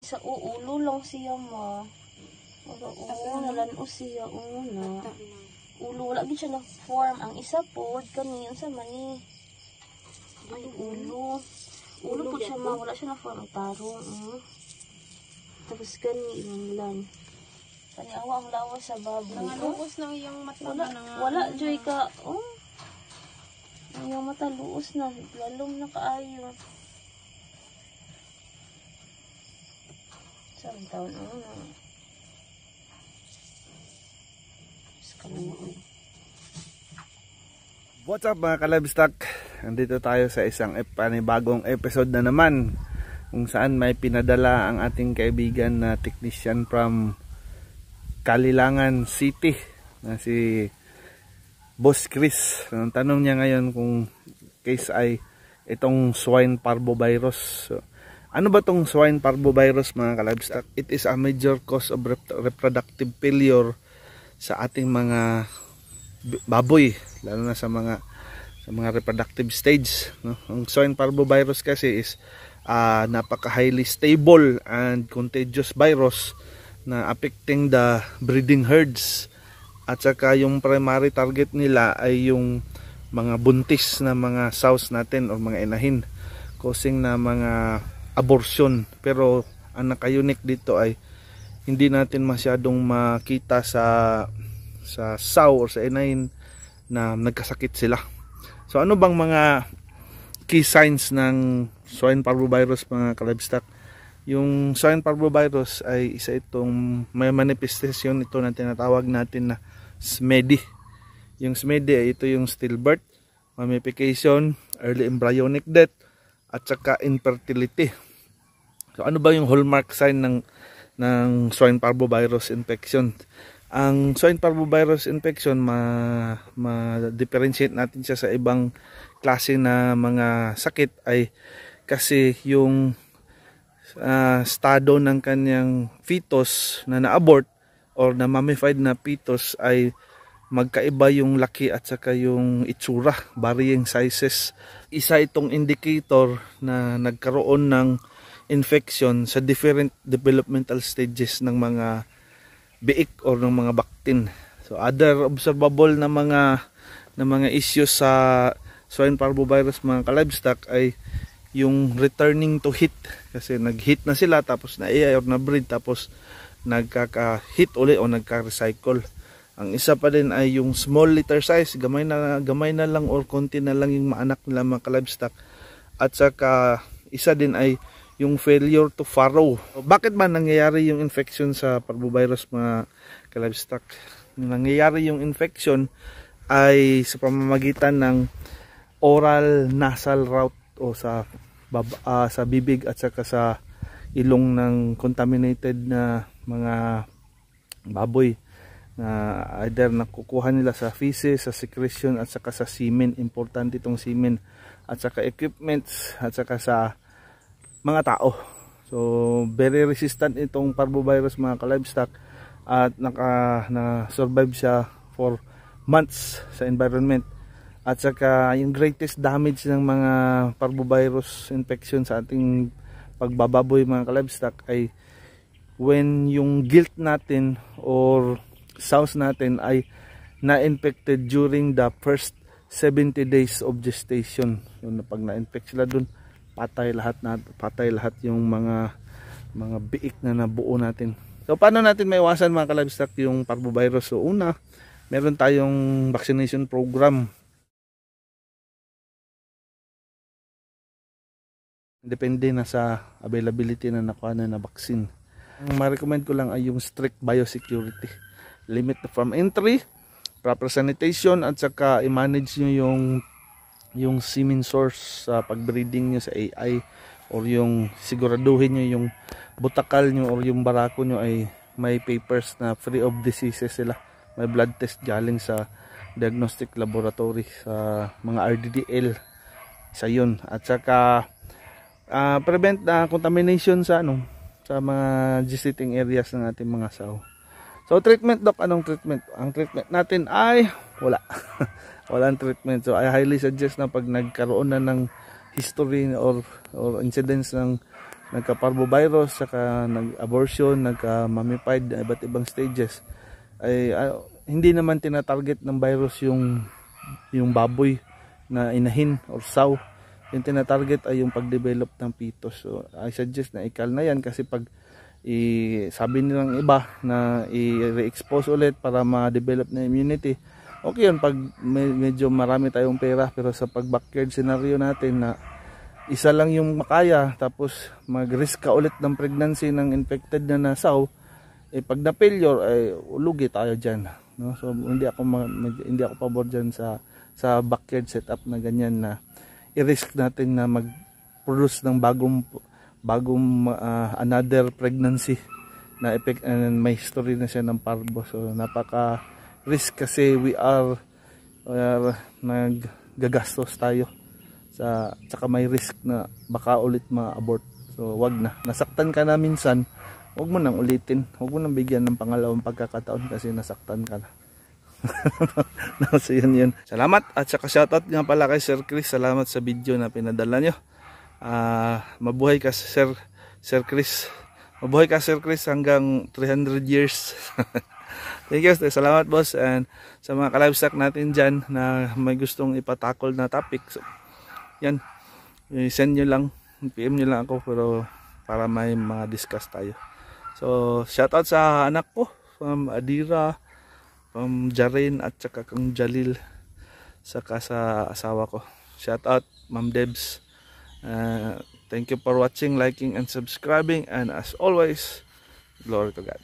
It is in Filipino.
Sa uulo lang siya ma. Nalanos siya una. Ulo wala gid siya na form. Ang isa po kani unsa man ni? Ulo. Ulo po siya ma, wala siya na form ang tarong. Tapos kani lang. Kani awa ang lawas sa baboy. Nangaluos na iyang mata. Wala joy ka. Oh. Ang iyang mata luos na, lalom na kaayo. Saan taon What's up mga kalabstak? Andito tayo sa isang panibagong episode na naman, kung saan may pinadala ang ating kaibigan na technician from Kalilangan City na si Boss Chris. Ang tanong niya ngayon kung case ay itong swine parvovirus. So, ano ba itong swine parvovirus mga kalabstak? It is a major cause of reproductive failure sa ating mga baboy, lalo na sa mga reproductive stage, no? Ang swine parvovirus kasi is napaka highly stable and contagious virus na affecting the breeding herds, at saka yung primary target nila ay yung mga buntis na mga sows natin o mga inahin, causing na mga abortion. Pero ang naka-unique dito ay hindi natin masyadong makita sa sow or sa inahin na nagkasakit sila. So ano bang mga key signs ng swine parvovirus mga kalabstak? Yung swine parvovirus ay isa itong may manifestation ito na tinatawag natin na SMEDI. Yung SMEDI ay ito yung stillbirth, mummification, early embryonic death, at saka infertility. So ano ba yung hallmark sign ng swine parvovirus infection? Ang swine parvovirus infection, ma-differentiate natin siya sa ibang klase na mga sakit ay kasi yung estado ng kanyang fetus na na-abort or na mummified na fetus ay magkaiba yung laki at saka yung itsura, varying sizes. Isa itong indicator na nagkaroon ng infection sa different developmental stages ng mga biik or ng mga baktin. So other observable na mga issues sa swine parvovirus mga kalabstak ay yung returning to heat, kasi nag-heat na sila tapos na-AI or na-breed tapos nagkaka-heat uli o nagka-recycle. Ang isa pa din ay yung small litter size, gamay na lang or konti na lang yung maanak nila mga kalabstak. At saka isa din ay yung failure to farrow. Bakit ba nangyayari yung infection sa parvovirus mga kalabstak? Nangyayari yung infection ay sa pamamagitan ng oral nasal route o sa bibig at saka sa ilong ng contaminated na mga baboy, na either nakukuha nila sa feces, sa secretion at saka sa semen. Importante itong semen at saka equipments at saka sa mga tao. So very resistant itong parvovirus mga kalabstak at na-survive siya for months sa environment. At saka yung greatest damage ng mga parvovirus infection sa ating pagbababoy mga kalabstak ay when yung gilt natin or sows natin ay na-infected during the first 70 days of gestation. Yung pag na-infect sila dun, patay lahat yung mga biik na nabuo natin. So paano natin maiwasan mga kalabstak yung parvovirus? So una, meron tayong vaccination program. Depende na sa availability na nakuha na vaccine. Ang ma-recommend ko lang ay yung strict biosecurity. Limit from entry, proper sanitation, at saka i-manage nyo yung semen source sa pagbreeding nyo sa AI, or yung siguraduhin nyo yung butakal nyo or yung barako nyo ay may papers na free of diseases sila. May blood test galing sa diagnostic laboratory sa mga RDDL sa yun. At saka prevent contamination sa mga gesitating areas ng ating mga sow. So treatment, doc, anong treatment? Ang treatment natin ay wala. Walang treatment. So I highly suggest na pag nagkaroon na ng history or incidents ng nagka-parvovirus, saka nag-abortion, nagka-mummified, iba't ibang stages, ay hindi naman tinatarget ng virus yung baboy na inahin or sow. Yung tinatarget ay yung pag-develop ng fetus. So I suggest na ikal na yan, kasi pag sabi nilang iba na i-re-expose ulit para ma-develop na immunity, okay yun pag medyo marami tayong pera. Pero sa pag-backyard scenario natin na isa lang yung makaya, tapos mag-risk ka ulit ng pregnancy ng infected na sow, pag na-failure ay lugi tayo dyan, no? So hindi ako pabor dyan sa backyard setup na ganyan, na i-risk natin na mag-produce ng bagong another pregnancy na effect, and may history na siya ng parvo. So napaka risk, kasi we are naggagastos tayo saka may risk na baka ulit ma-abort. So wag na, nasaktan ka na minsan, wag mo nang ulitin, wag mo nang bigyan ng pangalawang pagkakataon kasi nasaktan ka na. So yun. Salamat, at saka shoutout nga pala kay Sir Chris. Salamat sa video na pinadala nyo. Mabuhay ka Sir Chris. Mabuhay ka Sir Chris hanggang 300 years. Thank you. Salamat boss. And sa mga ka-livestock natin dyan na may gustong ipatakol na topic, so, yan, send nyo lang, PM nyo lang ako, pero para may mga discuss tayo. So shoutout sa anak ko from Adira, from Jaren, at saka kang Jalil, saka sa asawa ko. Shoutout Ma'am Debs. Thank you for watching, liking, and subscribing, and as always, glory to God.